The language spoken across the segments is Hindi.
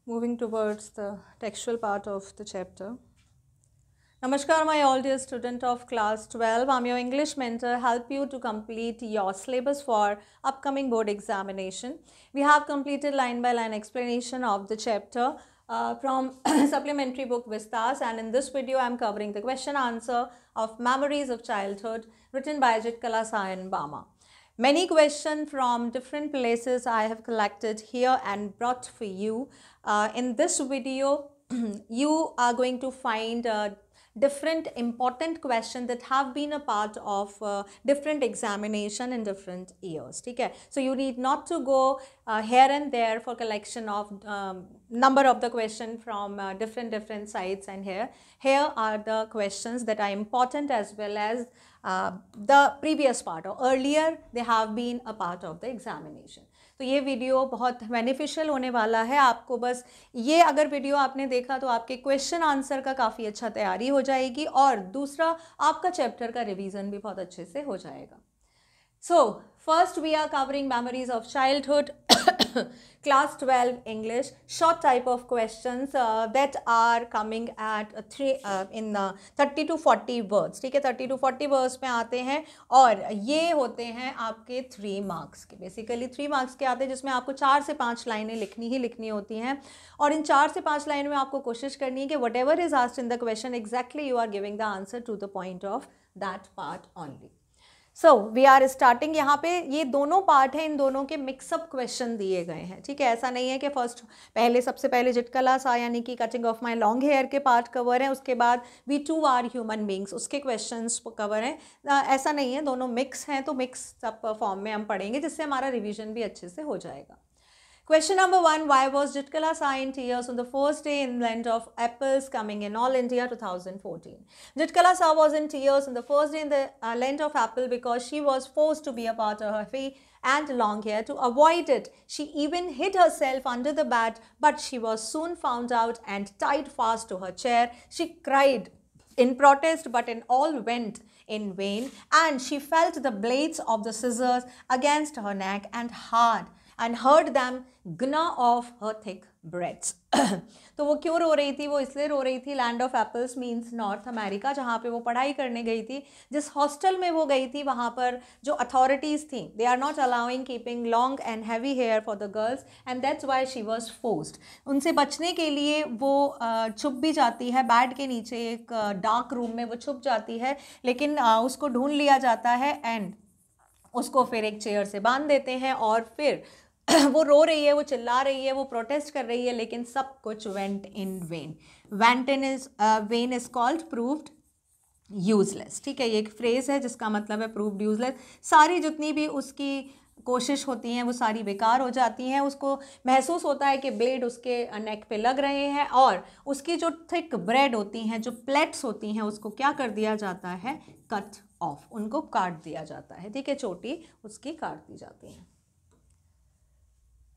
Moving towards the textual part of the chapter. Namaskar, my all dear student of class 12. I'm your English mentor, help you to complete your syllabus for upcoming board examination. We have completed line by line explanation of the chapter from supplementary book Vistas, and in this video I'm covering the question answer of Memories of Childhood written by Jitkala Sayan Bama. Many questions from different places I have collected here and brought for you. In this video, you are going to find different important questions that have been a part of different examination in different years. Okay? So you need not to go here and there for collection of number of the question from different sites, and here are the questions that are important as well as the previous part or earlier they have been a part of the examination. तो ये वीडियो बहुत बेनिफिशियल होने वाला है आपको. बस ये अगर वीडियो आपने देखा तो आपके क्वेश्चन आंसर का काफ़ी अच्छा तैयारी हो जाएगी और दूसरा आपका चैप्टर का रिवीजन भी बहुत अच्छे से हो जाएगा. So, first we are covering memories of childhood, class 12 English, short type of questions that are coming at 30 to 40 words. ठीक है, 30 to 40 words में आते हैं और ये होते हैं आपके 3 marks के. बेसिकली 3 marks के आते हैं जिसमें आपको 4 से 5 लाइनें लिखनी होती हैं और इन 4 से 5 लाइन में आपको कोशिश करनी है कि whatever is asked in the question exactly you are giving the answer to the point of that part only. So we are starting. यहाँ पे ये दोनों पार्ट हैं, इन दोनों के मिक्सअप क्वेश्चन दिए गए हैं. ठीक है, ऐसा नहीं है कि सबसे पहले जिटकला सा यानी कि cutting off my long hair के पार्ट कवर हैं, उसके बाद we too are human beings उसके क्वेश्चंस कवर हैं. ऐसा नहीं है, दोनों मिक्स हैं. तो मिक्स सब फॉर्म में हम पढ़ेंगे जिससे हमारा रिविजन भी अच्छे से हो जाएगा. Question number 1. Why was Jitkala Sai in tears on the first day in land of apples coming in All India 2014? Jitkala Sai was in tears on the first day in the land of apple because she was forced to be a part of her fee and long hair. To avoid it, she even hid herself under the bed, but she was soon found out and tied fast to her chair. She cried in protest, but in all went in vain, and she felt the blades of the scissors against her neck and heard them gnaw off her thick breasts. तो वो क्यों रो रही थी? वो इसलिए रो रही थी, land of apples means north America, जहाँ पे वो पढ़ाई करने गई थी. जिस हॉस्टल में वो गई थी वहाँ पर जो अथॉरिटीज़ थी, they are not allowing keeping long and heavy hair for the girls and that's why she was forced. उनसे बचने के लिए वो छुप भी जाती है, बेड के नीचे एक डार्क रूम में वो छुप जाती है, लेकिन उसको ढूंढ लिया जाता है एंड उसको फिर एक चेयर से बांध देते हैं और फिर वो रो रही है, वो चिल्ला रही है, वो प्रोटेस्ट कर रही है, लेकिन सब कुछ went in when. When is called proved useless. ठीक है, ये एक फ्रेज है जिसका मतलब है प्रूव्ड यूजलेस. सारी जितनी भी उसकी कोशिश होती हैं वो सारी बेकार हो जाती हैं. उसको महसूस होता है कि ब्लेड उसके नेक पे लग रहे हैं और उसकी जो थिक ब्रेड होती हैं, जो प्लेट्स होती हैं, उसको क्या कर दिया जाता है? कट ऑफ, उनको काट दिया जाता है. ठीक है, चोटी उसकी काट दी जाती है.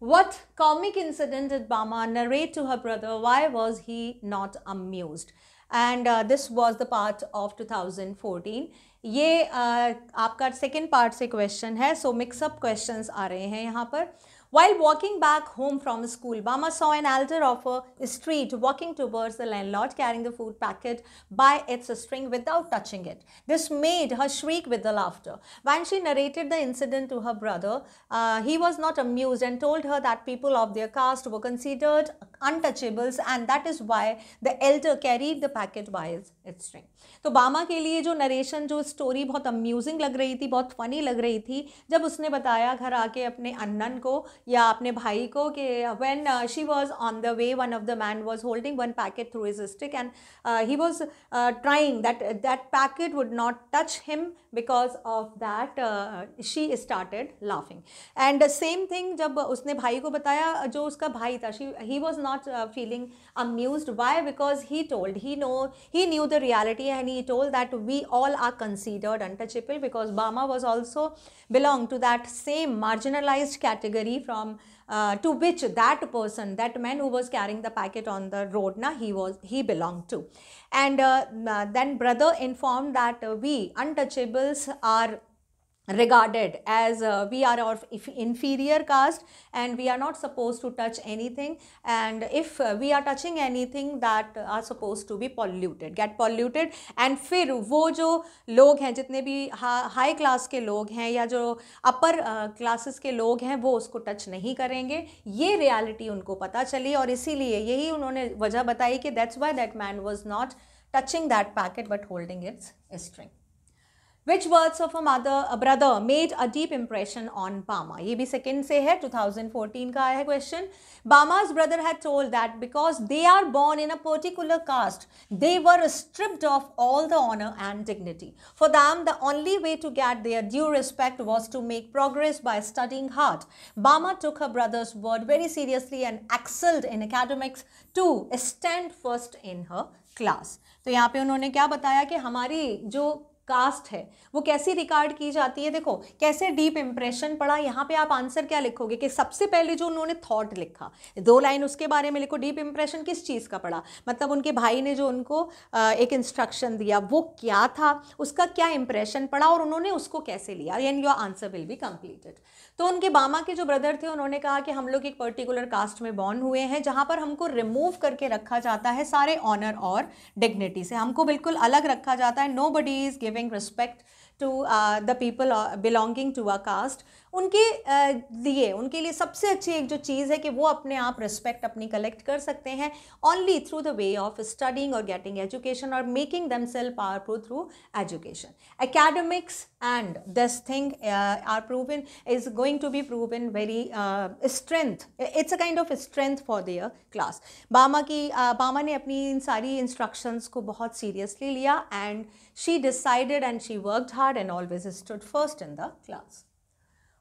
What comic incident did Bama narrate to her brother? Why was he not amused? And this was the part of 2014. ये आपका सेकेंड पार्ट से क्वेश्चन है. सो मिक्सअप क्वेश्चंस आ रहे हैं यहाँ पर. While walking back home from school, Bama saw an elder of a street walking towards the landlord carrying the food packet by its string without touching it. This made her shriek with the laughter. When she narrated the incident to her brother, he was not amused and told her that people of their caste were considered untouchables and that is why the elder carried the packet by its string. तो बामा के लिए जो नरेशन, जो स्टोरी बहुत अम्यूजिंग लग रही थी, बहुत फनी लग रही थी, जब उसने बताया घर आके अपने अन्नन को या अपने भाई को कि when she was on the way, one of the man was holding one packet through his stick and he was trying that packet would not touch him, because of that she started laughing. And the same thing जब उसने भाई को बताया, जो उसका भाई था, he was not feeling amused. Why? Because he knew the reality and he told that we all are considered untouchable, because Bama was also belong to that same marginalized category from to which that man who was carrying the packet on the road, he belonged to. And then brother informed that we untouchables are regarded as we are of inferior caste and we are not supposed to touch anything, and if we are touching anything that are supposed to be get polluted, and फिर वो जो लोग हैं जितने भी हाई क्लास के लोग हैं या जो अपर क्लासेस के लोग हैं वो उसको टच नहीं करेंगे, ये रियलिटी उनको पता चली और इसीलिए यही उन्होंने वजह बताई कि that's why that man was not touching that packet but holding it's string. Which words of a brother made a deep impression on Bama? ये भी second से है, 2014 का आया है question. Bama's brother had told that because they are born in a particular caste, they were stripped of all the honor and dignity. For them, the only way to get their due respect was to make progress by studying hard. Bama took her brother's word very seriously and excelled in academics to stand first in her class. तो यहाँ पे उन्होंने क्या बताया कि हमारी जो कास्ट है वो कैसी रिकॉर्ड की जाती है. देखो कैसे डीप इंप्रेशन पड़ा. यहाँ पे आप आंसर क्या लिखोगे कि सबसे पहले जो उन्होंने थॉट लिखा, 2 लाइन उसके बारे में लिखो. डीप इंप्रेशन किस चीज़ का पड़ा, मतलब उनके भाई ने जो उनको एक इंस्ट्रक्शन दिया वो क्या था, उसका क्या इंप्रेशन पड़ा और उन्होंने उसको कैसे लिया, and your answer will be completed. तो उनके बामा के जो ब्रदर थे उन्होंने कहा कि हम लोग एक पर्टिकुलर कास्ट में बॉर्न हुए हैं जहाँ पर हमको रिमूव करके रखा जाता है सारे ऑनर और डिग्निटी से, हमको बिल्कुल अलग रखा जाता है. Nobody is giving respect to the people belonging to a caste. उनके लिए सबसे अच्छी एक जो चीज़ है कि वो अपने आप रिस्पेक्ट अपनी कलेक्ट कर सकते हैं only through the way of studying और गेटिंग एजुकेशन और making themselves powerful through education. Academics and this thing are proven is going to be proven very strength. It's a kind of strength for their class. Bama ने अपनी इन सारी इंस्ट्रक्शंस को बहुत सीरियसली लिया and she decided and she worked hard and always stood first in the class.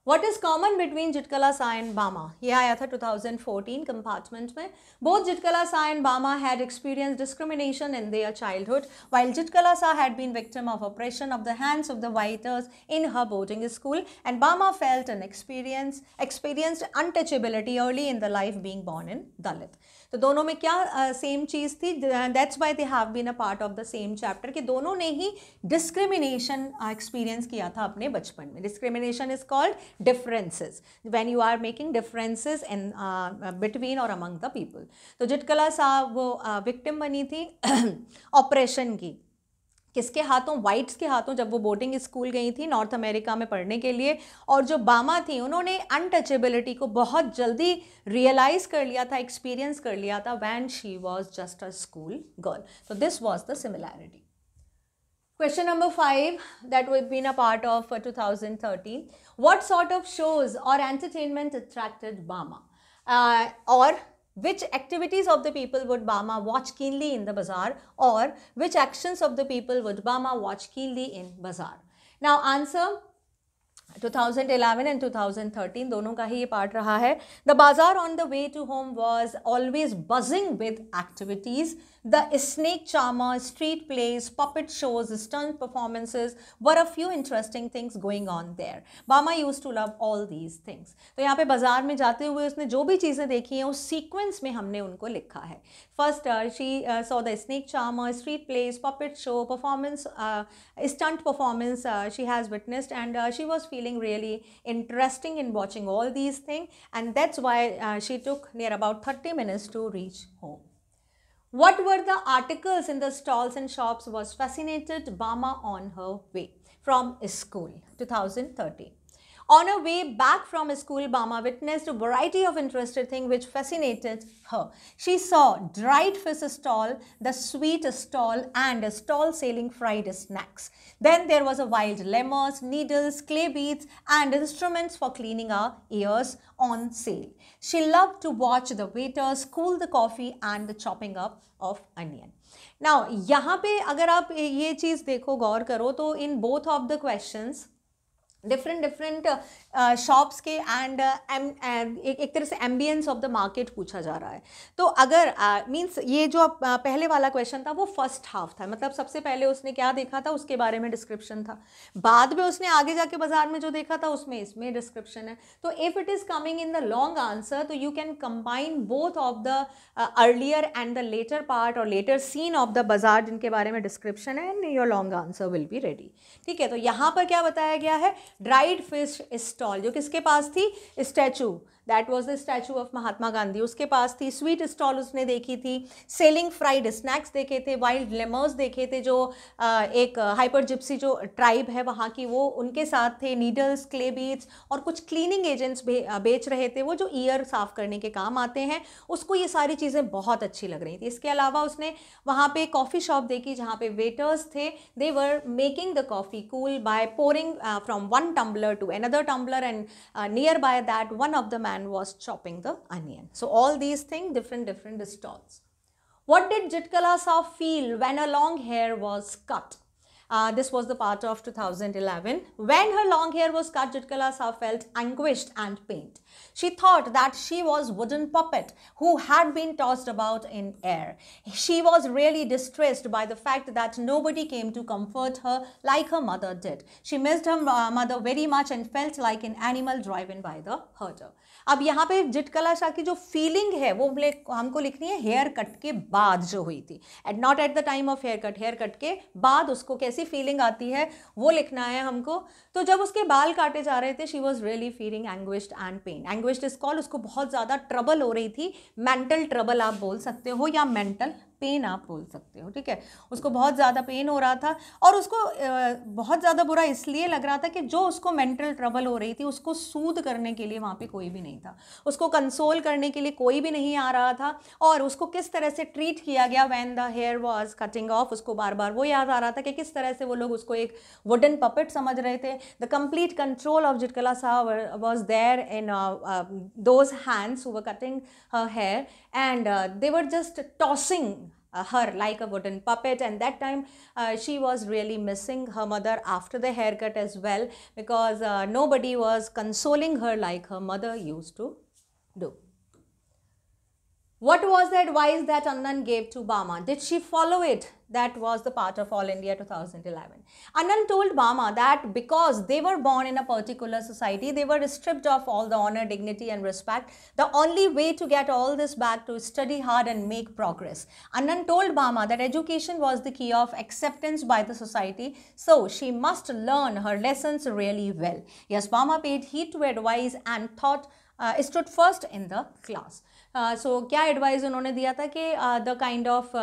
What is common between Jitkala Sa and Bama? ये आया था 2014 compartment में. Both Jitkala Sa and Bama had experienced discrimination in their childhood, while Jitkala Sa had been victim of oppression of the hands of the whiters in her boarding school, and Bama felt and experienced untouchability early in the life being born in Dalit. तो दोनों में क्या सेम चीज़ थी. That's why they have been a part of the same chapter कि दोनों ने ही डिस्क्रिमिनेशन एक्सपीरियंस किया था अपने बचपन में. Discrimination is called differences when you are making differences in between or among the people. तो जिटकला साहब वो विक्टिम बनी थी ऑपरेशन की. किसके हाथों? वाइट्स के हाथों, जब वो बोर्डिंग स्कूल गई थी नॉर्थ अमेरिका में पढ़ने के लिए. और जो बामा थी उन्होंने अनटचेबिलिटी को बहुत जल्दी रियलाइज कर लिया था, एक्सपीरियंस कर लिया था when she was just a school girl. तो this was the similarity. Question number 5 that would been a part of 2013. What sort of shows or entertainment attracted Bama? Or which activities of the people would Bama watch keenly in the bazaar, or which actions of the people would Bama watch keenly in bazaar? Now answer 2011 and 2013 दोनों का ही ये पार्ट रहा है. The bazaar on the way to home was always buzzing with activities. The snake charmer, street plays, puppet shows, stunt performances were a few interesting things going on there. Bama used to love all these things. तो यहाँ पे बाजार में जाते हुए उसने जो भी चीज़ें देखी हैं उस सीक्वेंस में हमने उनको लिखा है. First, she saw the snake charmer, street plays, puppet show, performance, stunt performance she has witnessed, and she was feeling really interesting in watching all these things, and that's why she took near about 30 minutes to reach home. What were the articles in the stalls and shops was fascinated Bama on her way from school? 2013. On her way back from school, Bama witnessed a variety of interesting things which fascinated her. She saw dried fish stall, the sweet stall, and a stall selling fried snacks. Then there was a wild lemurs, needles, clay beads, and instruments for cleaning our ears on sale. She loved to watch the waiters cool the coffee and the chopping up of onion. Now, यहाँ पे अगर आप ये चीज़ देखो, गौर करो, तो in both of the questions different shops के एंड एक तरह से एम्बियंस ऑफ द मार्केट पूछा जा रहा है. तो अगर मींस ये जो पहले वाला क्वेश्चन था वो फर्स्ट हाफ था, मतलब सबसे पहले उसने क्या देखा था उसके बारे में डिस्क्रिप्शन था, बाद में उसने आगे जाके बाजार में जो देखा था उसमें इसमें डिस्क्रिप्शन है. तो if it is coming in the long answer तो you can combine both of the earlier and the latter part और लेटर सीन ऑफ द बाजार जिनके बारे में डिस्क्रिप्शन है, and your long answer will be ready. ठीक है, तो यहाँ पर क्या बताया गया है, ड्राइड फिश स्टॉल, जो किसके पास थी? Statue, that was the statue of Mahatma Gandhi, उसके पास थी। स्वीट स्टॉल उसने देखी थी, सेलिंग फ्राइड स्नैक्स देखे थे, वाइल्ड लेमर्स देखे थे, जो एक हाइपर जिप्सी जो ट्राइब है वहाँ की, वो उनके साथ थे। नीडल्स, क्ले बीड्स और कुछ क्लीनिंग एजेंट्स बेच रहे थे, वो जो ईयर साफ करने के काम आते हैं। उसको ये सारी चीज़ें बहुत अच्छी लग रही थी। इसके अलावा उसने वहाँ पे कॉफ़ी शॉप देखी जहाँ पे वेटर्स थे, they were making the coffee cool by pouring from one tumbler to another tumbler, and near by that one of the man was chopping the onion. So all these things, different stalls. What did Jitkala Saw feel when her long hair was cut? This was the part of 2011. When her long hair was cut, Jitkala Saw felt anguished and pained. She thought that she was wooden puppet who had been tossed about in air. She was really distressed by the fact that nobody came to comfort her like her mother did. She missed her mother very much and felt like an animal driven by the herder. अब यहाँ पे जिटकला शाह की जो फीलिंग है वो हमको लिखनी है हेयर कट के बाद जो हुई थी, at not at the time of haircut के बाद उसको कैसी फीलिंग आती है वो लिखना है हमको। तो जब उसके बाल काटे जा रहे थे, she was really feeling anguished and pain. Anguished is called, उसको बहुत ज़्यादा ट्रबल हो रही थी, मेंटल ट्रबल आप बोल सकते हो या मेंटल पेन आप बोल सकते हो, ठीक है। उसको बहुत ज़्यादा पेन हो रहा था और उसको बहुत ज़्यादा बुरा इसलिए लग रहा था कि जो उसको मेंटल ट्रबल हो रही थी उसको सूद करने के लिए वहाँ पे कोई भी नहीं था, उसको कंसोल करने के लिए कोई भी नहीं आ रहा था। और उसको किस तरह से ट्रीट किया गया when the hair was cutting off, उसको बार बार वो याद आ रहा था कि किस तरह से वो लोग उसको एक वुडन पपेट समझ रहे थे। The complete control of Zitkala Sa was there in those hands who were cutting her hair, and they were just tossing her like a wooden puppet. And that time she was really missing her mother after the haircut as well, because nobody was consoling her like her mother used to do. What was the advice that Annan gave to Bama? Did she follow it? That was the part of All India 2011. Annan told Bama that because they were born in a particular society, they were stripped of all the honor, dignity and respect. The only way to get all this back to study hard and make progress. Annan told Bama that education was the key of acceptance by the society, so she must learn her lessons really well. Yes, Bama paid heed to advice and stood first in the class. So क्या advice उन्होंने दिया था कि the kind of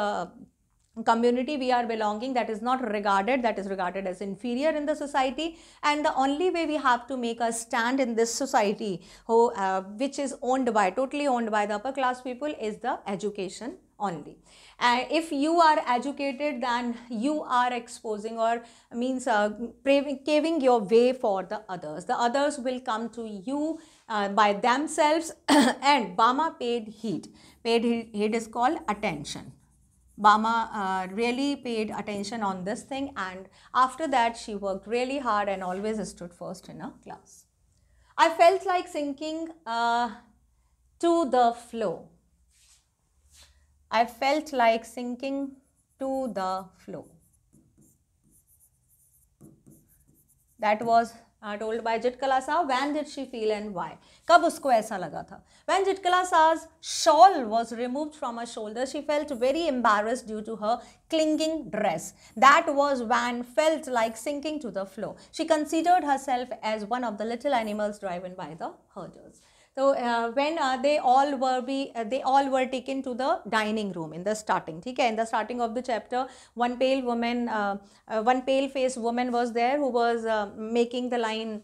community we are belonging, that is not regarded, that is regarded as inferior in the society, and the only way we have to make a stand in this society which is totally owned by the upper class people is the education only. If you are educated, then you are exposing or means paving your way for the others will come to you by themselves. And Bama paid heed is called attention. Bama really paid attention on this thing, and after that she worked really hard and always stood first in her class. I felt like sinking to the flow. I felt like sinking to the flow. That was told by Jitkala Shah. When did she feel and why? कब उसको ऐसा लगा था? When Jitkala Shah's shawl was removed from her shoulder, she felt very embarrassed due to her clinging dress. That was when felt like sinking to the floor. She considered herself as one of the little animals driven by the herders. So when they all were taken to the dining room in the starting, ठीक है, in the starting of the chapter, one pale faced woman was there who was making the line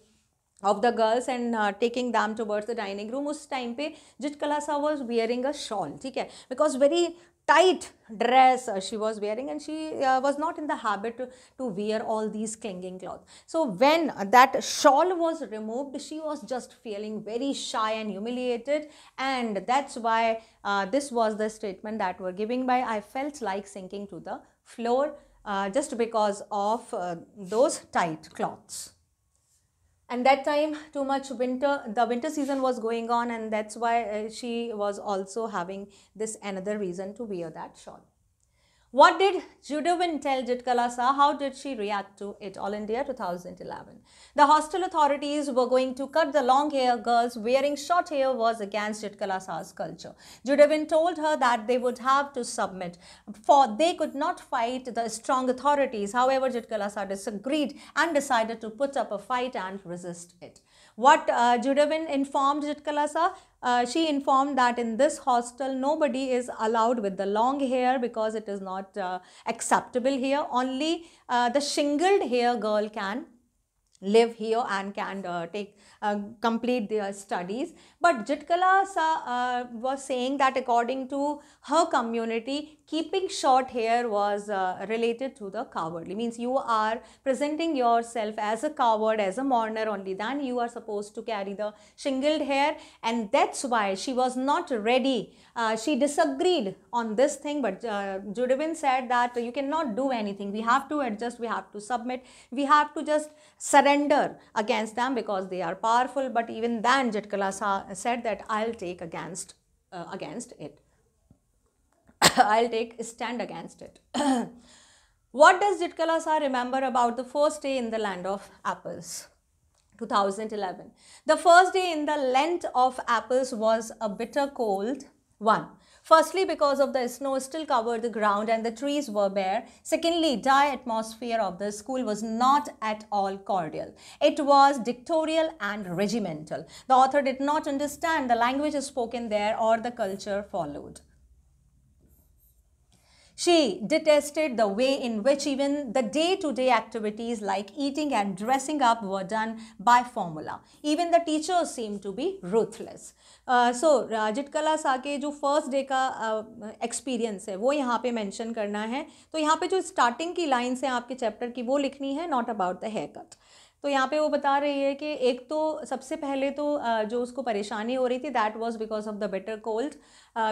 of the girls and taking them towards the dining room. उस time पे Jitkala Shah was wearing a shawl, ठीक है, because very tight dress she was wearing, and she was not in the habit to wear all these clinging clothes. So when that shawl was removed, she was just feeling very shy and humiliated, and that's why this was the statement that were giving by I felt like sinking to the floor just because of those tight cloths. And that time too much the winter season was going on, and that's why she was also having this another reason to wear that shawl. What did Judavin tell Jitkalasa? How did she react to it? All India 2011. The hostel authorities were going to cut the long hair girls wearing short hair was against Jitkalasa's culture. Judavin told her that they would have to submit, for they could not fight the strong authorities. However, Jitkalasa disagreed and decided to put up a fight and resist it. What Judavin informed Jitkalasa? She informed that in this hostel nobody is allowed with the long hair because it is not acceptable here. Only the shingled hair girl can live here and can complete their studies. But Jitkalasa was saying that according to her community, keeping short hair was related to the cowardly. Means you are presenting yourself as a coward, as a mourner, only then you are supposed to carry the shingled hair, and that's why she was not ready. She disagreed on this thing, but Judavin said that you cannot do anything. We have to adjust, we have to submit, we have to just surrender against them because they are powerful. But even then Jitkalasa said that I'll take against it. I'll take a stand against it. What does Jitkalasa remember about the first day in the land of apples? 2011. The first day in the land of apples was a bitter cold one. Firstly, because of the snow still covered the ground and the trees were bare. Secondly, the atmosphere of the school was not at all cordial. It was dictatorial and regimental. The author did not understand the language spoken there or the culture followed. She detested the way in which even the day-to-day activities like eating and dressing up were done by formula. Even the teachers seemed to be ruthless. So, Jitkalasa के जो फर्स्ट डे का एक्सपीरियंस है वो यहाँ पे मेंशन करना है. तो यहाँ पे जो स्टार्टिंग की लाइन्स हैं आपके चैप्टर की वो लिखनी है, not about the haircut. तो यहाँ पे वो बता रही है कि एक तो सबसे पहले तो जो उसको परेशानी हो रही थी that was because of the bitter cold,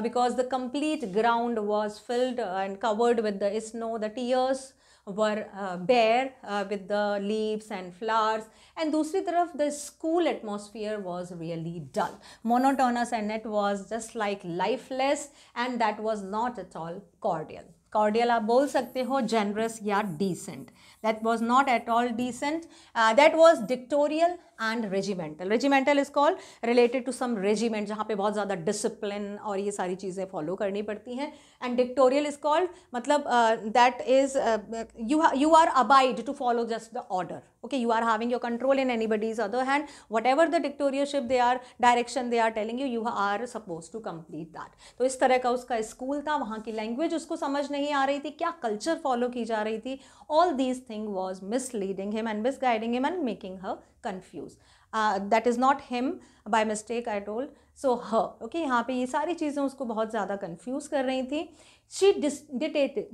because the complete ground was filled and covered with the snow, the tears were bare with the leaves and flowers, and दूसरी तरफ the school atmosphere was really dull, monotonous, and it was just like lifeless, and that was not at all cordial. Cordial आप बोल सकते हो, generous या decent. That was not at all decent. That was dictatorial and regimental. Regimental is called related to some regiment जहाँ पे बहुत ज़्यादा discipline और ये सारी चीज़ें follow करनी पड़ती हैं. And dictatorial is called मतलब that is you are abide to follow just the order. Okay, you are having your control in anybody's other hand. Whatever the dictatorship they are, direction they are telling you, you are supposed to complete that. तो इस तरह का उसका स्कूल था, वहाँ की लैंग्वेज उसको समझ नहीं आ रही थी, क्या कल्चर फॉलो की जा रही थी. All these things was misleading him and misguiding him and making her confused. That is not him by mistake, I told. So her, okay, यहाँ पे ये सारी चीज़ें उसको बहुत ज़्यादा confuse कर रही थी. She detested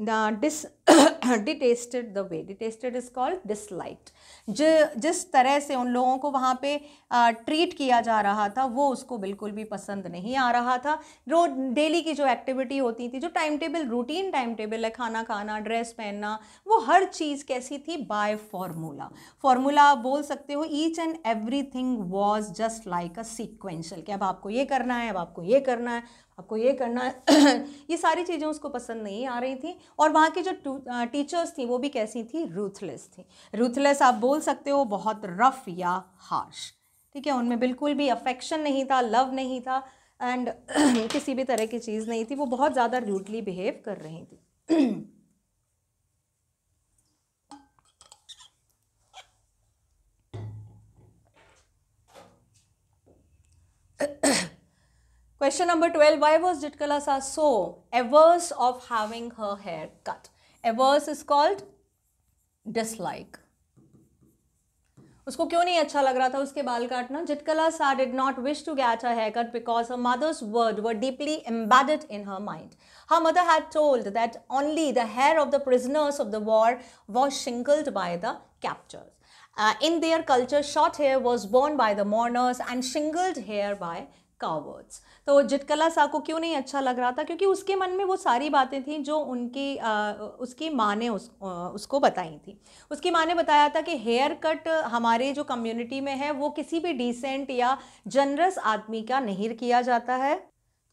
the way. Detested is called disliked. जिस तरह से उन लोगों को वहाँ पे ट्रीट किया जा रहा था वो उसको बिल्कुल भी पसंद नहीं आ रहा था. रोज डेली की जो एक्टिविटी होती थी, जो time table, routine time table है, खाना खाना, ड्रेस पहनना, वो हर चीज़ कैसी थी, बाय फॉर्मूला. फॉर्मूला आप बोल सकते हो. Each and everything was just like a sequential, कि अब आपको ये करना है, अब आपको ये करना है, आपको ये करना है. ये सारी चीज़ें उसको पसंद नहीं आ रही थी. और वहाँ की जो टीचर्स थी वो भी कैसी थी, रूथलेस थी. रूथलेस आप बोल सकते हो, बहुत रफ या हार्श. ठीक है, उनमें बिल्कुल भी अफेक्शन नहीं था, लव नहीं था, एंड किसी भी तरह की चीज़ नहीं थी. वो बहुत ज़्यादा रूडली बिहेव कर रही थी. Question number 12. Why was Jitkalasa so averse of having her hair cut? Averse is called dislike. उसको क्यों नहीं अच्छा लग रहा था उसके बाल काटना? Jitkalasa did not wish to get her haircut because her mother's words were deeply embedded in her mind. Her mother had told that only the hair of the prisoners of the war was shingled by the captors. In their culture, short hair was worn by the mourners and shingled hair by cowards. तो जितकलासा को क्यों नहीं अच्छा लग रहा था? क्योंकि उसके मन में वो सारी बातें थी जो उसकी माँ ने उसको बताई थी. उसकी माँ ने बताया था कि हेयर कट हमारे जो कम्युनिटी में है वो किसी भी डिसेंट या जनरस आदमी का नहीं किया जाता है.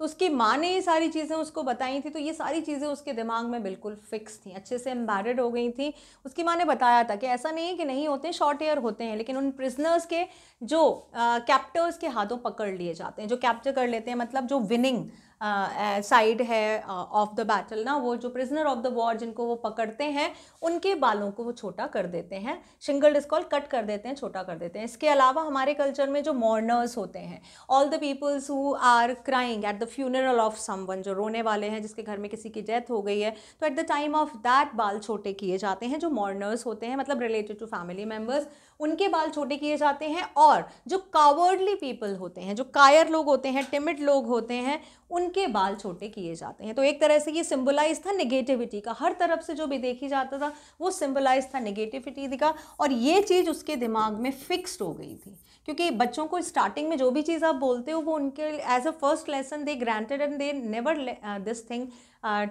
तो उसकी माँ ने ये सारी चीज़ें उसको बताई थी, तो ये सारी चीज़ें उसके दिमाग में बिल्कुल फिक्स थी, अच्छे से एम्बेडेड हो गई थी। उसकी माँ ने बताया था कि ऐसा नहीं है कि नहीं होते, शॉर्ट हेयर होते हैं, लेकिन उन प्रिजनर्स के जो कैप्टर्स के हाथों पकड़ लिए जाते हैं, जो कैप्चर कर लेते हैं, मतलब जो विनिंग साइड है ऑफ द बैटल ना, वो जो प्रिजनर ऑफ द वॉर जिनको वो पकड़ते हैं, उनके बालों को वो छोटा कर देते हैं, शिंगल्ड इज कॉल्ड, कट कर देते हैं, छोटा कर देते हैं। इसके अलावा हमारे कल्चर में जो मॉर्नर्स होते हैं, all the peoples who are crying at the funeral of someone, जो रोने वाले हैं, जिसके घर में किसी की डेथ हो गई है, तो eight the time of that बाल छोटे किए जाते हैं। जो मॉर्नर्स होते हैं, मतलब रिलेटेड टू फैमिली मेम्बर्स, उनके बाल छोटे किए जाते हैं। और जो कावर्डली पीपल होते हैं, जो कायर लोग होते हैं, टिमिड लोग होते हैं, उनके बाल छोटे किए जाते हैं। तो एक तरह से ये सिंबलाइज था नेगेटिविटी का, हर तरफ से जो भी देखी जाता था वो सिंबलाइज था नेगेटिविटी का। और ये चीज़ उसके दिमाग में फिक्स्ड हो गई थी, क्योंकि बच्चों को स्टार्टिंग में जो भी चीज़ आप बोलते हो वो उनके as a first lesson they granted and they never this thing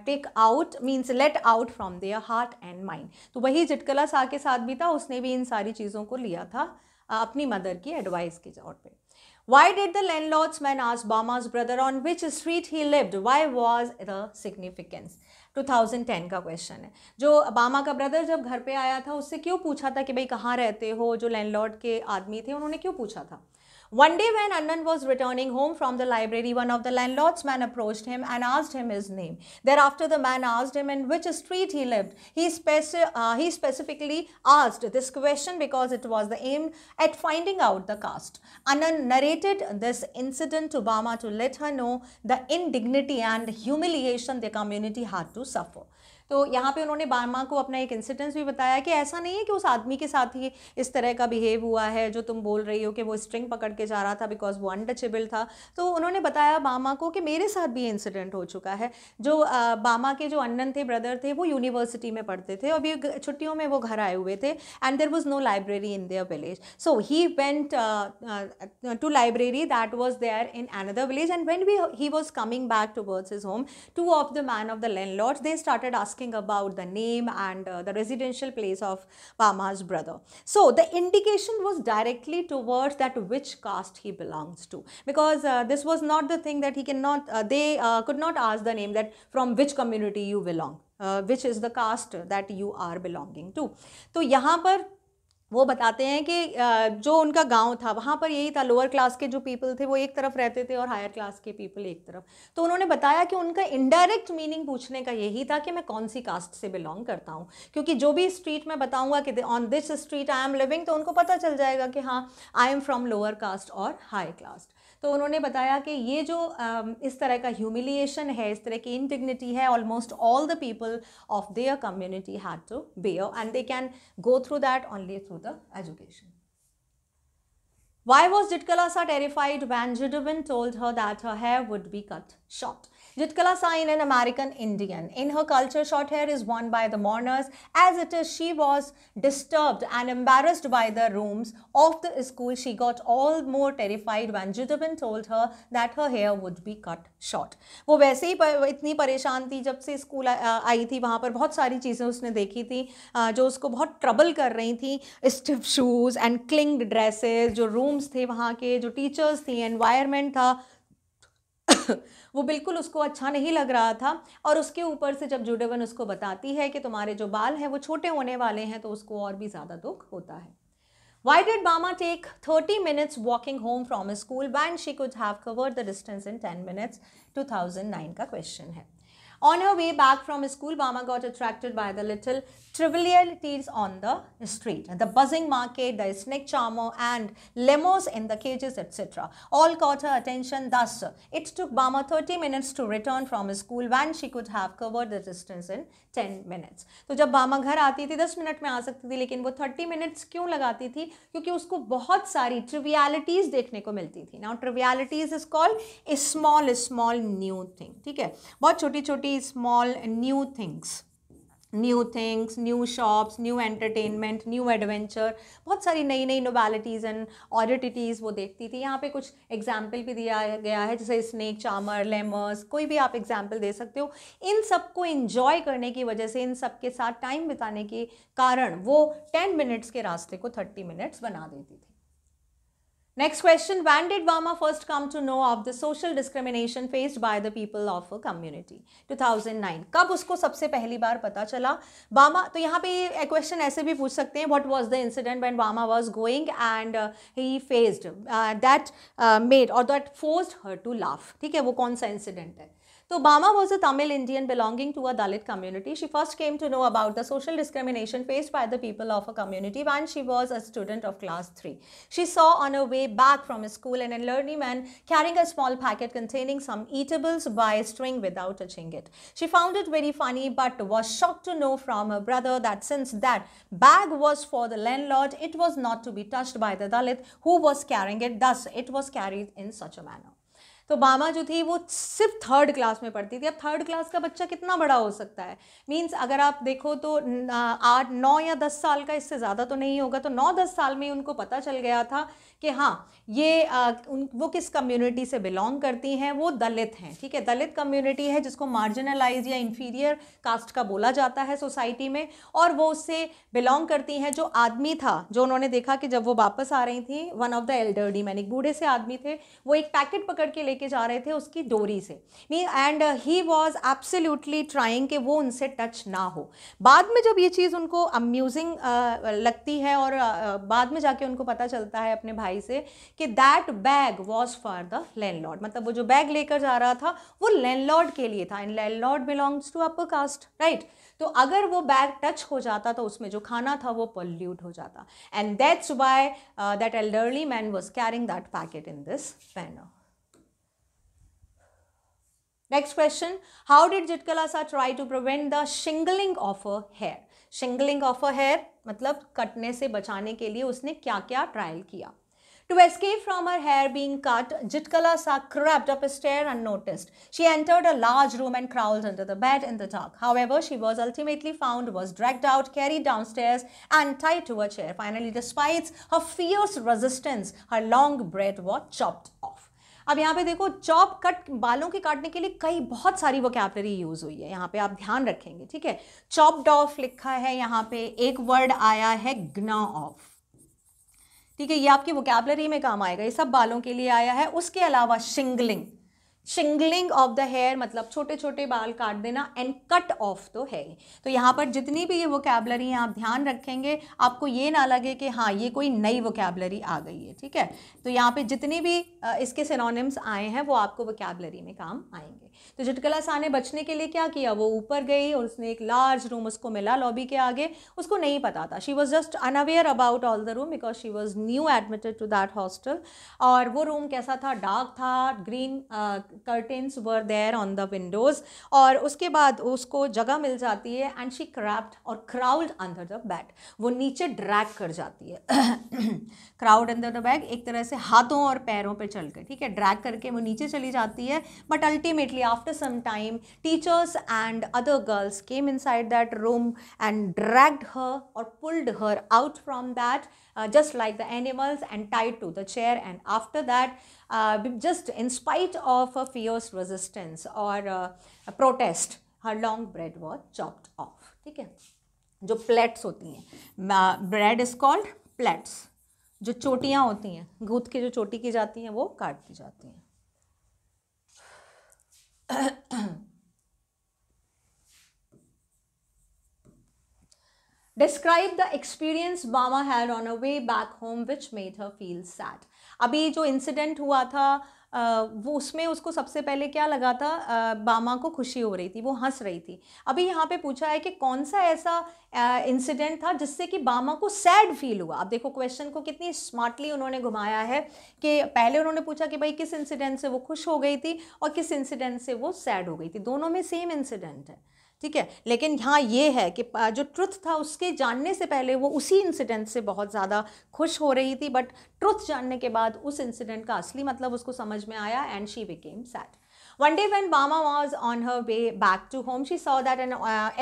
take out, means let out from their heart and mind. तो वही जिटकला सा के साथ भी था, उसने भी इन सारी चीज़ों को लिया था अपनी मदर की एडवाइस के तौर पे। Why did the landlord's man ask Bama's brother on which street he lived? Why was the significance? 2010 का क्वेश्चन है। जो बामा का ब्रदर जब घर पे आया था, उससे क्यों पूछा था कि भाई कहाँ रहते हो, जो लैंडलॉर्ड के आदमी थे उन्होंने क्यों पूछा था? One day when Anand was returning home from the library, one of the landlord's men approached him and asked him his name. Thereafter the man asked him in which street he lived. He specifically asked this question because it was the aim at finding out the caste. Anand narrated this incident to Bama to let her know the indignity and humiliation the community had to suffer. तो यहाँ पे उन्होंने बामा को अपना एक इंसिडेंस भी बताया कि ऐसा नहीं है कि उस आदमी के साथ ही इस तरह का बिहेव हुआ है जो तुम बोल रही हो कि वो स्ट्रिंग पकड़ के जा रहा था बिकॉज वो अनटचेबल था। तो उन्होंने बताया बामा को कि मेरे साथ भी इंसिडेंट हो चुका है। जो बामा के जो अनन थे, ब्रदर थे, वो यूनिवर्सिटी में पढ़ते थे, अभी छुट्टियों में वो घर आए हुए थे and there was no library in their village. So he went to library that was there in another village and when he was coming back towards his home, two of the man of the landlords they started asking about the name and the residential place of Bama's brother. So the indication was directly towards that which caste he belongs to, because this was not the thing that he cannot, they could not ask the name that from which community you belong, which is the caste that you are belonging to. तो यहाँ पर वो बताते हैं कि जो उनका गांव था वहाँ पर यही था, लोअर क्लास के जो पीपल थे वो एक तरफ रहते थे और हायर क्लास के पीपल एक तरफ। तो उन्होंने बताया कि उनका इनडायरेक्ट मीनिंग पूछने का यही था कि मैं कौन सी कास्ट से बिलोंग करता हूँ, क्योंकि जो भी स्ट्रीट मैं बताऊँगा कि on this street I am living, तो उनको पता चल जाएगा कि हाँ I am from lower caste और हाई कास्ट। तो उन्होंने बताया कि ये जो इस तरह का ह्यूमिलिएशन है, इस तरह की इंडिग्निटी है, almost all the people of their community had to bear and they can go through that only through the education. Why was Jitkalasa terrified when Judavin told her that her hair would be cut short? Jitkalasa is an American Indian. In her culture, short hair is worn by the mourners. As it is, she was disturbed and embarrassed by the rooms of the school. She got all more terrified when Judavin told her that her hair would be cut short. वो वैसे ही इतनी परेशान थी, जब से स्कूल आई थी वहाँ पर बहुत सारी चीज़ें उसने देखी थी जो उसको बहुत ट्रबल कर रही थी। स्टिफ शूज़ एंड क्लिंग्ड ड्रेसेस, जो रूम्स थे वहाँ के, जो टीचर्स थी, एनवायरनमेंट था वो बिल्कुल उसको अच्छा नहीं लग रहा था। और उसके ऊपर से जब जुडेवन उसको बताती है कि तुम्हारे जो बाल हैं वो छोटे होने वाले हैं, तो उसको और भी ज़्यादा दुख होता है। Why did Bama take 30 minutes walking home from school when she could have covered the distance in 10 minutes? 2009 का क्वेश्चन है। On her way back from school, Bama got attracted by the little trivialities on the street. The buzzing market, the snake charmer and lemurs in the cages, etc. all caught her attention. Thus, it took Bama 30 minutes to return from school when she could have covered the distance in 10 minutes. तो जब बामा घर आती थी 10 मिनट में आ सकती थी, लेकिन वो 30 मिनट्स क्यों लगाती थी? क्योंकि उसको बहुत सारी ट्रिवियलिटीज़ देखने को मिलती थी। Now trivialities is called a small new thing, ठीक है, बहुत छोटी छोटी small new things, new shops, new entertainment, new adventure, बहुत सारी नई नई नोवेलिटीज़ एंड ऑडिटिटीज़ वो देखती थी। यहाँ पे कुछ एग्जाम्पल भी दिया गया है, जैसे स्नेक चार्मर, लेमर्स, कोई भी आप एग्जाम्पल दे सकते हो। इन सब को इन्जॉय करने की वजह से, इन सब के साथ टाइम बिताने के कारण वो 10 मिनट्स के रास्ते को 30 मिनट्स बना देती थी। Next question, when did Bama first come to know of the social discrimination faced by the people of a community? 2009. कब उसको सबसे पहली बार पता चला? Bama, तो यहाँ पे क्वेश्चन ऐसे भी पूछ सकते हैं, what was the incident when Bama was going and he faced that made or that forced her to laugh? ठीक है, वो कौन सा इंसिडेंट है? So Bama was a Tamil Indian belonging to a Dalit community. She first came to know about the social discrimination faced by the people of a community when she was a student of class 3. She saw on her way back from school an elderly man carrying a small packet containing some eatables by a string without touching it. She found it very funny but was shocked to know from her brother that since that bag was for the landlord, it was not to be touched by the Dalit who was carrying it. Thus, it was carried in such a manner. तो बामा जो थी वो सिर्फ 3rd क्लास में पढ़ती थी. अब 3rd क्लास का बच्चा कितना बड़ा हो सकता है? मीन्स अगर आप देखो तो 8, 9 या 10 साल का, इससे ज़्यादा तो नहीं होगा. तो 9-10 साल में उनको पता चल गया था कि हाँ ये वो किस कम्युनिटी से बिलोंग करती हैं. वो दलित हैं. ठीक है, दलित कम्युनिटी है जिसको मार्जिनलाइज या इन्फीरियर कास्ट का बोला जाता है सोसाइटी में, और वो उससे बिलोंग करती हैं. जो आदमी था, जो उन्होंने देखा कि जब वो वापस आ रही थी, one of the elderly man, एक बूढ़े से आदमी थे, वो एक पैकेट पकड़ के लेके जा रहे थे उसकी डोरी से. And he was absolutely trying कि वो उनसे टच ना हो. बाद में जब ये चीज़ उनको अम्यूजिंग लगती है और बाद में जाके उनको पता चलता है अपने भाई से कि that bag was for the landlord. मतलब वो जो बैग लेकर जा रहा था वो लैंडलॉर्ड के लिए था, and landlord belongs to upper caste, right. तो अगर वो बैग टच हो जाता तो उसमें जो खाना था वो पॉल्यूट हो जाता. And that's why that elderly man was carrying that packet in this manner. Next question, how did Jitkalasa try to prevent the shingling of her hair? Shingling of her hair मतलब कटने से बचाने के लिए उसने क्या क्या ट्रायल किया? To escape from her hair being cut, Jitkalasa crept up a stair unnoticed. She entered a large room and crawled under the bed in the dark. However, she was ultimately found, was dragged out, carried downstairs and tied to a chair. Finally, despite her fierce resistance, her long braid was chopped off. अब यहाँ पे देखो, चॉप कट, बालों के काटने के लिए कई बहुत सारी वोकैबलरी यूज़ हुई है. यहाँ पे आप ध्यान रखेंगे, ठीक है. चॉप्ड ऑफ लिखा है यहाँ पे, एक वर्ड आया है ग्ना ऑफ, ठीक है. ये आपकी वोकैबलरी में काम आएगा. ये सब बालों के लिए आया है. उसके अलावा शिंगलिंग, शिंगलिंग ऑफ द हेयर मतलब छोटे छोटे बाल काट देना, एंड कट ऑफ तो है. तो यहाँ पर जितनी भी ये वोकैबलरी हैं आप ध्यान रखेंगे, आपको ये ना लगे कि हाँ ये कोई नई वोकैबलरी आ गई है, ठीक है. तो यहाँ पे जितनी भी इसके सिनोनिम्स आए हैं वो आपको वोकैबलरी में काम आएंगे. तो जिटकलासा ने बचने के लिए क्या किया, वो ऊपर गई और उसने एक लार्ज रूम उसको मिला लॉबी के आगे. उसको नहीं पता था, she was just unaware about all the room because she was new admitted to that hostel. और वो रूम कैसा था, डार्क था, green curtains were there on the windows. और उसके बाद उसको जगह मिल जाती है, एंड शी क्रैप्ड और क्राउल्ड अंडर द बेड. वो नीचे ड्रैग कर जाती है. क्राउड अंडर द बैग, एक तरह से हाथों और पैरों पे चल कर, ठीक है, ड्रैग करके वो नीचे चली जाती है. But ultimately after some time teachers and other girls came inside that room and dragged her और pulled her out from that just like the animals and tied to the chair. And after that, just in spite of a fierce resistance or a protest, her long braid was chopped off. ठीक है, जो प्लेट्स होती हैं, ब्रेड इज कॉल्ड प्लेट्स. जो चोटियाँ होती हैं, गूंथ के जो चोटी की जाती हैं वो काट दी जाती हैं. Describe the experience Bama had on her way back home which made her feel sad. अभी जो इंसिडेंट हुआ था वो उसमें उसको सबसे पहले क्या लगा था, बामा को खुशी हो रही थी, वो हंस रही थी. अभी यहाँ पे पूछा है कि कौन सा ऐसा इंसिडेंट था जिससे कि बामा को सैड फील हुआ. अब देखो क्वेश्चन को कितनी स्मार्टली उन्होंने घुमाया है कि पहले उन्होंने पूछा कि भाई किस इंसिडेंट से वो खुश हो गई थी और किस इंसिडेंट से वो सैड हो गई थी. दोनों में सेम इंसिडेंट है, ठीक है. लेकिन हाँ ये है कि जो ट्रुथ था उसके जानने से पहले वो उसी इंसिडेंट से बहुत ज़्यादा खुश हो रही थी, बट ट्रुथ जानने के बाद उस इंसिडेंट का असली मतलब उसको समझ में आया, and she became sad. One day when Bama was on her way back to home, she saw that an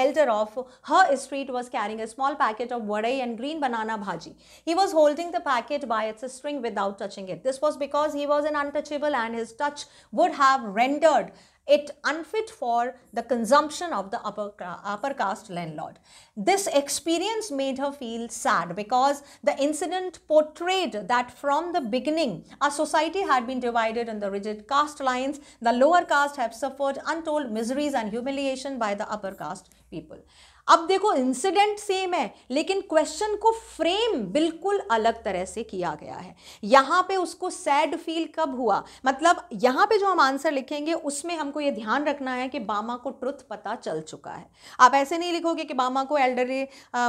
elder of her street was carrying a small packet of vadai and green banana bhaji. He was holding the packet by its string without touching it. This was because he was an untouchable and his touch would have rendered it unfit for the consumption of the upper caste landlord. This experience made her feel sad because the incident portrayed that from the beginning our society had been divided in the rigid caste lines. The lower caste have suffered untold miseries and humiliation by the upper caste people. अब देखो इंसिडेंट सेम है लेकिन क्वेश्चन को फ्रेम बिल्कुल अलग तरह से किया गया है. यहाँ पे उसको सैड फील कब हुआ, मतलब यहाँ पे जो हम आंसर लिखेंगे उसमें हमको ये ध्यान रखना है कि बामा को ट्रुथ पता चल चुका है. आप ऐसे नहीं लिखोगे कि बामा को एल्डरली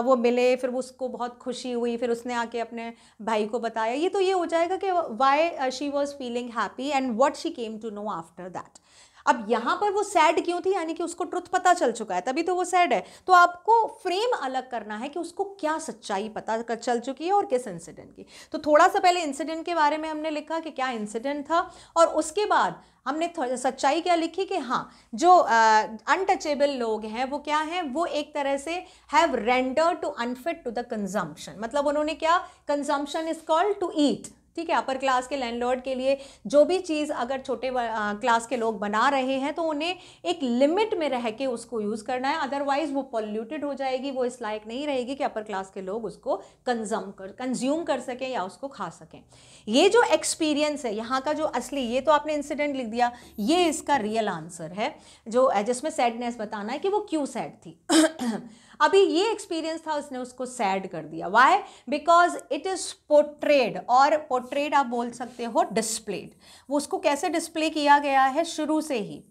वो मिले, फिर उसको बहुत खुशी हुई, फिर उसने आके अपने भाई को बताया. ये तो ये हो जाएगा कि why she was feeling happy and what she came to know after that. अब यहाँ पर वो सैड क्यों थी, यानी कि उसको ट्रुथ पता चल चुका है तभी तो वो सैड है. तो आपको फ्रेम अलग करना है कि उसको क्या सच्चाई पता चल चुकी है और किस इंसिडेंट की. तो थोड़ा सा पहले इंसिडेंट के बारे में हमने लिखा कि क्या इंसिडेंट था, और उसके बाद हमने सच्चाई क्या लिखी कि हाँ जो अनटचेबल लोग हैं वो क्या हैं, वो एक तरह से have rendered to unfit to the consumption. मतलब उन्होंने क्या, consumption is called to eat. ठीक है, अपर क्लास के लैंडलॉर्ड के लिए जो भी चीज़ अगर छोटे क्लास के लोग बना रहे हैं तो उन्हें एक लिमिट में रह के उसको यूज़ करना है, अदरवाइज वो पॉल्यूटेड हो जाएगी, वो इस लायक नहीं रहेगी कि अपर क्लास के लोग उसको कंज्यूम कर सकें या उसको खा सकें. ये जो एक्सपीरियंस है यहाँ का जो असली, ये तो आपने इंसिडेंट लिख दिया, ये इसका रियल आंसर है जो जिसमें सैडनेस बताना है कि वो क्यों सैड थी. अभी ये एक्सपीरियंस था, उसने उसको सैड कर दिया. Why? Because it is portrayed, और पोर्ट्रेड आप बोल सकते हो डिस्प्लेड. वो उसको कैसे डिस्प्ले किया गया है शुरू से ही,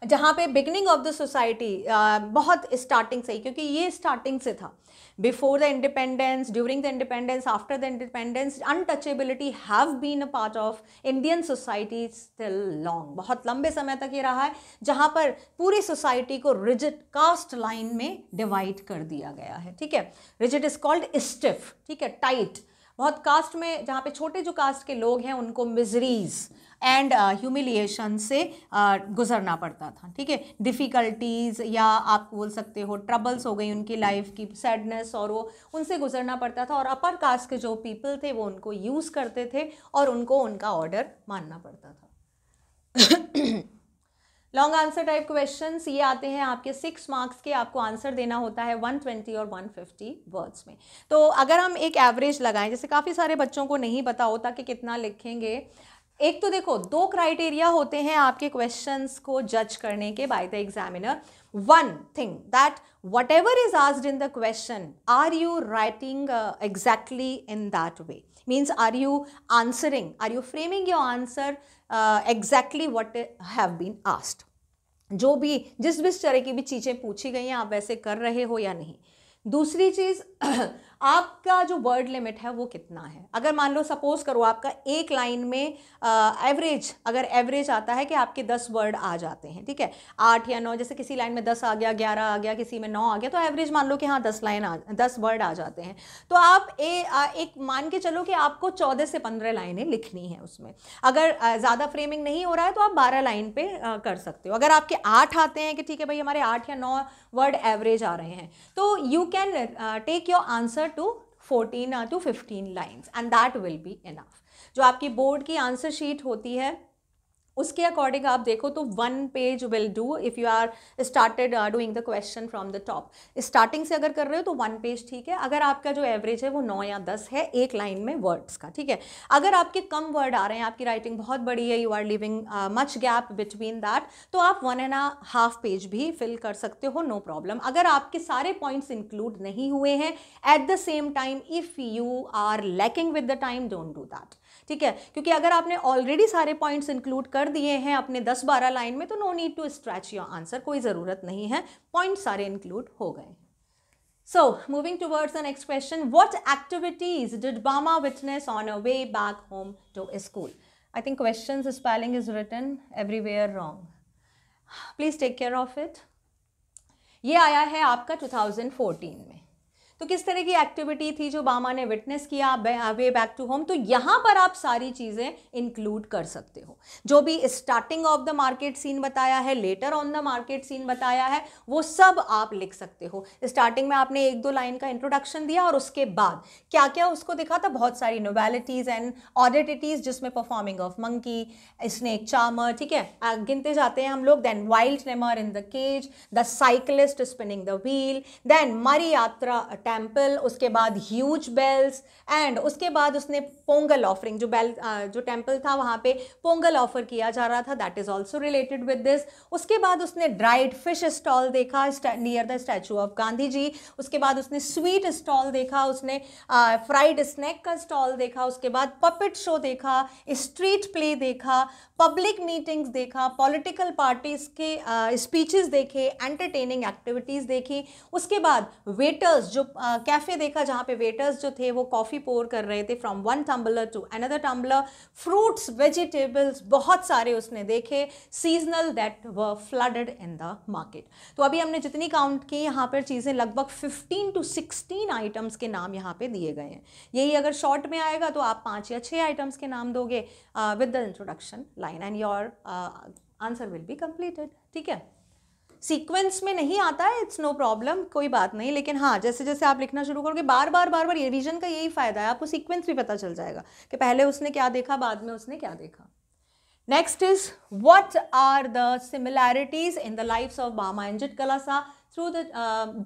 जहाँ पे बिगनिंग ऑफ द सोसाइटी बहुत स्टार्टिंग से ही, क्योंकि ये स्टार्टिंग से था. Before the independence, during the independence, after the independence, untouchability have been a part of Indian society still long. बहुत लंबे समय तक ये रहा है जहाँ पर पूरी सोसाइटी को रिजिड कास्ट लाइन में डिवाइड कर दिया गया है. ठीक है, रिजिड इज कॉल्ड स्टिफ. ठीक है, टाइट. बहुत कास्ट में जहाँ पे छोटे जो कास्ट के लोग हैं उनको मिजरीज एंड ह्यूमिलिएशन से गुजरना पड़ता था. ठीक है, डिफ़िकल्टीज़ या आप बोल सकते हो ट्रबल्स हो गई उनकी लाइफ की, सैडनेस, और वो उनसे गुजरना पड़ता था. और अपर कास्ट के जो पीपल थे वो उनको यूज़ करते थे और उनको उनका ऑर्डर मानना पड़ता था. लॉन्ग आंसर टाइप क्वेश्चंस ये आते हैं आपके 6 मार्क्स के. आपको आंसर देना होता है 120 और 150 वर्ड्स में. तो अगर हम एक एवरेज लगाएं, जैसे काफ़ी सारे बच्चों को नहीं पता होता कि कितना लिखेंगे. एक तो देखो 2 क्राइटेरिया होते हैं आपके क्वेश्चंस को जज करने के by the examiner. One thing that whatever is asked in the question, are you writing exactly in that way? Means are you answering, are you framing your answer exactly what have been asked? जो भी जिस तरह की भी चीज़ें पूछी गई हैं आप वैसे कर रहे हो या नहीं. दूसरी चीज़ आपका जो वर्ड लिमिट है वो कितना है. अगर मान लो सपोज करो आपका एक लाइन में एवरेज, अगर एवरेज आता है कि आपके 10 वर्ड आ जाते हैं. ठीक है, 8 या 9, जैसे किसी लाइन में 10 आ गया, 11 आ गया, किसी में 9 आ गया, तो एवरेज मान लो कि हाँ 10 वर्ड आ जाते हैं. तो आप एक मान के चलो कि आपको 14 से 15 लाइनें लिखनी है उसमें. अगर ज़्यादा फ्रेमिंग नहीं हो रहा है तो आप 12 लाइन पे कर सकते हो. अगर आपके 8 आते हैं कि ठीक है भाई हमारे 8 या 9 वर्ड एवरेज आ रहे हैं, तो you can take your answer to 14 to 15 lines and that will be enough. जो आपकी बोर्ड की आंसर शीट होती है उसके अकॉर्डिंग आप देखो तो 1 page will do if you are started doing the question from the top. Starting से अगर कर रहे हो तो 1 पेज ठीक है. अगर आपका जो एवरेज है वो 9 या 10 है एक लाइन में वर्ड्स का. ठीक है, अगर आपके कम वर्ड आ रहे हैं, आपकी राइटिंग बहुत बड़ी है, you are living much gap between that, तो आप 1.5 पेज भी फिल कर सकते हो, नो प्रॉब्लम. अगर आपके सारे पॉइंट्स इंक्लूड नहीं हुए हैं at the same time, if you are lacking with the time, don't do that. ठीक है, क्योंकि अगर आपने ऑलरेडी सारे पॉइंट्स इंक्लूड कर दिए हैं अपने 10-12 लाइन में तो no need to stretch your answer, कोई ज़रूरत नहीं है, पॉइंट सारे इंक्लूड हो गए. So, moving towards the next question, what activities did Bama witness on her way back home to school? I think questions spelling is written everywhere wrong. Please take care of it. ये आया है आपका 2014 में. तो किस तरह की एक्टिविटी थी जो बामा ने विटनेस किया वे बैक टू होम, तो यहाँ पर आप सारी चीज़ें इंक्लूड कर सकते हो। जो भी starting of the market scene बताया है, later on the market scene बताया है, वो सब आप लिख सकते हो। स्टार्टिंग में आपने 1-2 लाइन का इंट्रोडक्शन दिया और उसके बाद क्या क्या उसको दिखा था, बहुत सारी नोवेलिटीज एंड ऑडिटिटीज, जिसमें performing of monkey, snake charmer, ठीक है, गिनते जाते हैं हम लोग। Then wild tamer in the cage, the cyclist spinning the wheel, then मरी यात्रा टेम्पल, उसके बाद ह्यूज बेल्स, एंड उसके बाद उसने पोंगल ऑफरिंग, जो टेम्पल था वहां पे पोंगल ऑफर किया जा रहा था, that is also related with this. उसके बाद उसने ड्राइड फिश स्टॉल देखा near the statue of Gandhi ji. उसके बाद उसने स्वीट स्टॉल देखा, उसने फ्राइड स्नैक का स्टॉल देखा, उसके बाद पपेट शो देखा, स्ट्रीट प्ले देखा, पब्लिक मीटिंग्स देखा, पॉलिटिकल पार्टीज के स्पीचेस देखे, एंटरटेनिंग एक्टिविटीज देखी। उसके बाद वेटर्स, जो कैफे देखा जहाँ पे वेटर्स जो थे वो कॉफ़ी पोर कर रहे थे from one tumbler to another tumbler. Fruits, vegetables बहुत सारे उसने देखे, seasonal that were flooded in the market. तो अभी हमने जितनी काउंट की यहाँ पर चीज़ें, लगभग 15 to 16 आइटम्स के नाम यहाँ पे दिए गए हैं। यही अगर शॉर्ट में आएगा तो आप 5 या 6 आइटम्स के नाम दोगे with the introduction line, and your answer will be completed. ठीक है, सीक्वेंस में नहीं आता है, इट्स नो प्रॉब्लम, कोई बात नहीं, लेकिन हाँ जैसे जैसे आप लिखना शुरू करोगे बार बार रिवीजन का यही फायदा है, आपको सीक्वेंस भी पता चल जाएगा कि पहले उसने क्या देखा, बाद में उसने क्या देखा। Next is what are the similarities in the lifes of Bama and Zitkalasa through the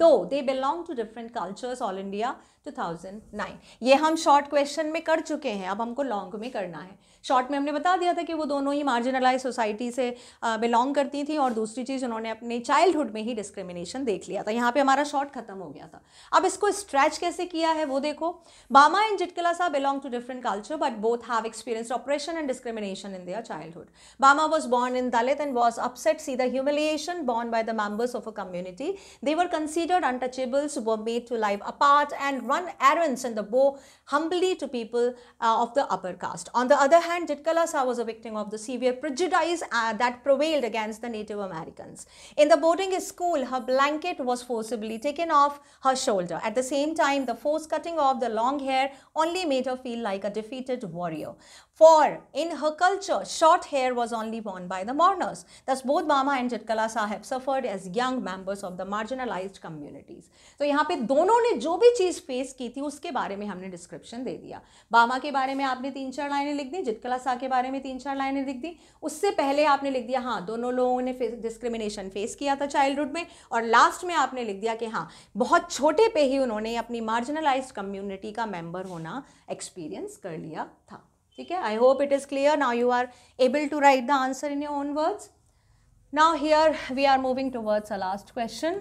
though they belong to different cultures, All India 2009। ये हम शॉर्ट क्वेश्चन में कर चुके हैं, अब हमको लॉन्ग में करना है। शॉर्ट में हमने बता दिया था कि वो दोनों ही मार्जिनलाइज सोसाइटी से बिलोंग करती थी, और दूसरी चीज़ उन्होंने अपने चाइल्डहुड में ही डिस्क्रिमिनेशन देख लिया था। यहाँ पे हमारा शॉर्ट खत्म हो गया था। अब इसको स्ट्रेच कैसे किया है वो देखो। Bama and Zitkala Sa belong to different culture but both have experienced operation and discrimination in their childhood. Bama was born in Dalit and was upset see the humiliation borne by the members of a community. They were considered untouchables, were made to live apart and run errands and bow humbly to people of the upper caste. On the other hand, Jitkalasa was a victim of the severe prejudice that prevailed against the Native Americans. In the boarding school, her blanket was forcibly taken off her shoulder. At the same time, the forced cutting of the long hair only made her feel like a defeated warrior. For in her culture, short hair was only worn by the mourners. Thus, both Bama and Jitkalasa have suffered as young members of the marginalized communities. तो यहाँ पे दोनों ने जो भी चीज़ फेस की थी उसके बारे में हमने डिस्क्रिप्शन दे दिया। बामा के बारे में आपने 3-4 लाइनें लिख दी, जितकलासा के बारे में 3-4 लाइनें लिख दी। उससे पहले आपने लिख दिया हाँ दोनों लोगों ने डिस्क्रिमिनेशन फेस किया था चाइल्डहुड में, और लास्ट में आपने लिख दिया कि हाँ बहुत छोटे पे ही उन्होंने अपनी मार्जिनलाइज्ड कम्युनिटी का मेंबर होना एक्सपीरियंस कर लिया था। ठीक है, I hope it is clear. Now you are able to write the answer in your own words. Now here we are moving towards a last question.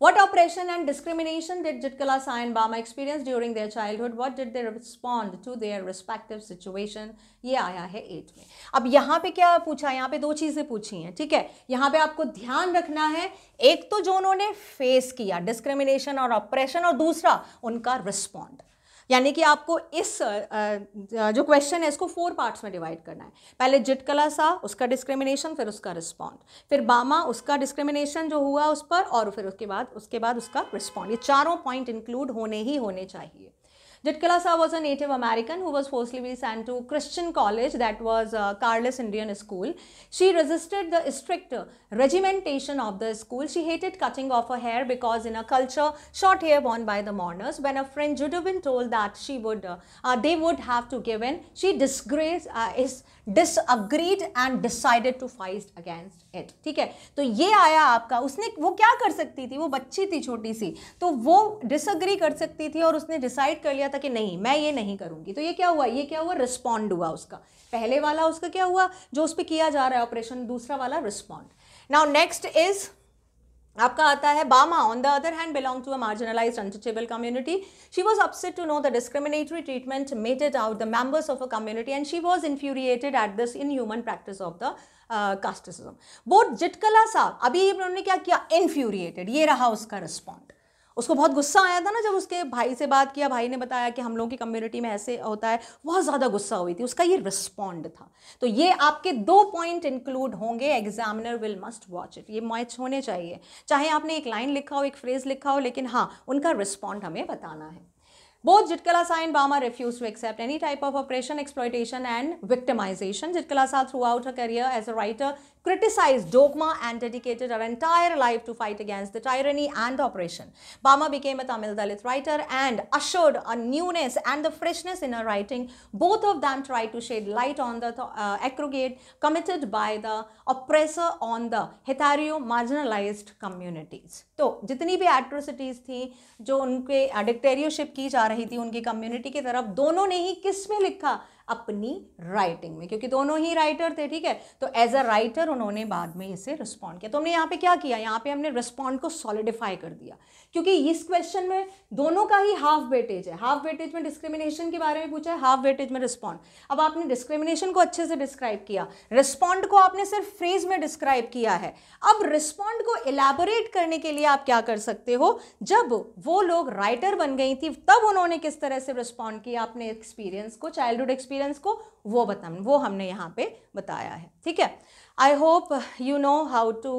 What oppression and discrimination did Jitkalasa and Bama experience during their childhood? What did they respond to their respective situation? ये आया है 8 में। अब यहाँ पे क्या पूछा, यहाँ पे 2 चीज़ें पूछी हैं। ठीक है, यहाँ पे आपको ध्यान रखना है, एक तो जो उन्होंने फेस किया डिस्क्रिमिनेशन और ऑपरेशन, और दूसरा उनका रिस्पॉन्ड। यानी कि आपको इस जो क्वेश्चन है इसको 4 पार्ट्स में डिवाइड करना है। पहले जितकलासा, उसका डिस्क्रिमिनेशन, फिर उसका रिस्पॉन्ड, फिर बामा, उसका डिस्क्रिमिनेशन जो हुआ उस पर, और फिर उसके बाद उसका रिस्पॉन्ड। ये चारों पॉइंट इंक्लूड होने ही होने चाहिए। Jitkalasa was a Native American who was forcibly sent to Christian college, that was Carlis Indian School. She resisted the strict regimentation of the school. She hated cutting off her hair because in her culture, short hair worn by the mourners. When her friend Juduvin told that they would have to give in, she disagreed and decided to fight against it. ठीक है, तो ये आया आपका। उसने वो क्या कर सकती थी, वो बच्ची थी छोटी सी, तो वो डिसअग्री कर सकती थी और उसने डिसाइड कर लिया था कि नहीं मैं ये नहीं करूंगी। तो ये क्या हुआ, रिस्पॉन्ड हुआ उसका। पहले वाला उसका क्या हुआ, जो उस पर किया जा रहा है ऑपरेशन, दूसरा वाला रिस्पॉन्ड। नाउ नेक्स्ट इज आपका आता है बामा on the other hand belonged to a marginalized untouchable community. She was upset to know the discriminatory treatment meted out the members of a community and she was infuriated at this inhuman practice of the casteism. Both Jitkalasa, अभी उन्होंने क्या किया, infuriated, ये रहा उसका रिस्पॉन्ड। उसको बहुत गुस्सा आया था ना जब उसके भाई से बात किया, भाई ने बताया कि हम लोगों की कम्युनिटी में ऐसे होता है, बहुत ज़्यादा गुस्सा हुई थी, उसका ये रिस्पॉन्ड था। तो ये आपके 2 पॉइंट इंक्लूड होंगे, examiner will must watch it, ये मैच होने चाहिए, चाहे आपने एक लाइन लिखा हो, एक फ्रेज लिखा हो, लेकिन हाँ उनका रिस्पॉन्ड हमें बताना है। Both Jitkala and Bama refused to accept any type of oppression, exploitation and victimization. Jitkala throughout her career as a writer criticized dogma and dedicated her entire life to fight against the tyranny and oppression. Bama became a Tamil Dalit writer and ushered a newness and the freshness in her writing. Both of them tried to shed light on the aggregate committed by the oppressor on the hetero marginalized communities. तो जितनी भी एट्रोसिटीज़ थी जो उनके डिक्टेरियरशिप की जा रही थी उनकी कम्युनिटी की तरफ, दोनों ने ही किस में लिखा? अपनी राइटिंग में, क्योंकि दोनों ही राइटर थे, ठीक है। तो एज अ राइटर उन्होंने बाद में इसे रिस्पॉन्ड किया। तो हमने यहाँ पे क्या किया? यहाँ पे हमने रिस्पॉन्ड को सॉलिडिफाई कर दिया, क्योंकि इस क्वेश्चन में दोनों का ही हाफ वेटेज है। हाफ वेटेज में डिस्क्रिमिनेशन के बारे में पूछा है, हाफ वेटेज में रिस्पॉन्ड। अब आपने डिस्क्रिमिनेशन को अच्छे से डिस्क्राइब किया, रिस्पॉन्ड को आपने सिर्फ फ्रेज में डिस्क्राइब किया है। अब रिस्पॉन्ड को एलैबोरेट करने के लिए आप क्या कर सकते हो? जब वो लोग राइटर बन गई थी तब उन्होंने किस तरह से रिस्पॉन्ड किया अपने एक्सपीरियंस को, चाइल्डहुड एक्सपीरियंस को, वो हमने यहाँ पे बताया है, ठीक है। I hope you know how to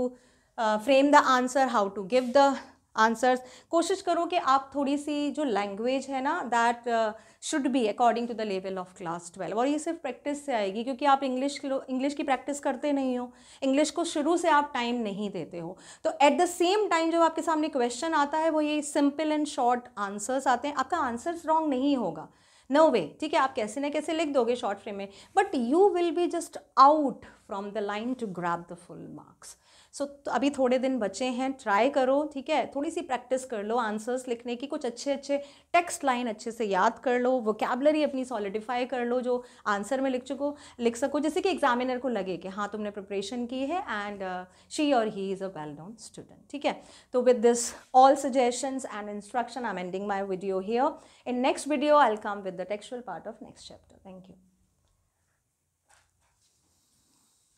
frame the answer, how to give the answers. कोशिश करो कि आप थोड़ी सी जो लैंग्वेज है ना, that should be according to the level of class 12, और ये सिर्फ प्रैक्टिस से आएगी, क्योंकि आप इंग्लिश की प्रैक्टिस करते नहीं हो, इंग्लिश को शुरू से आप टाइम नहीं देते हो। तो एट द सेम टाइम जब आपके सामने क्वेश्चन आता है वो ये सिंपल एंड शॉर्ट आंसर्स आते हैं, आपका आंसर्स रॉन्ग नहीं होगा, नो वे, ठीक है। आप कैसे ना कैसे लिख दोगे शॉर्ट फ्रेम में, but you will be just out from the line to grab the full marks. So अभी थोड़े दिन बचे हैं, ट्राई करो, ठीक है। थोड़ी सी प्रैक्टिस कर लो आंसर्स लिखने की, कुछ अच्छे अच्छे टेक्स्ट लाइन अच्छे से याद कर लो, वोकैबुलरी अपनी सॉलिडिफाई कर लो जो आंसर में लिख सको, जैसे कि एग्जामिनर को लगे कि हाँ तुमने प्रिपरेशन की है एंड शी और he is a well known student, ठीक है। तो with this all suggestions and instruction I am ending my video here. In next video, I'll come with the textual part of next chapter. Thank you.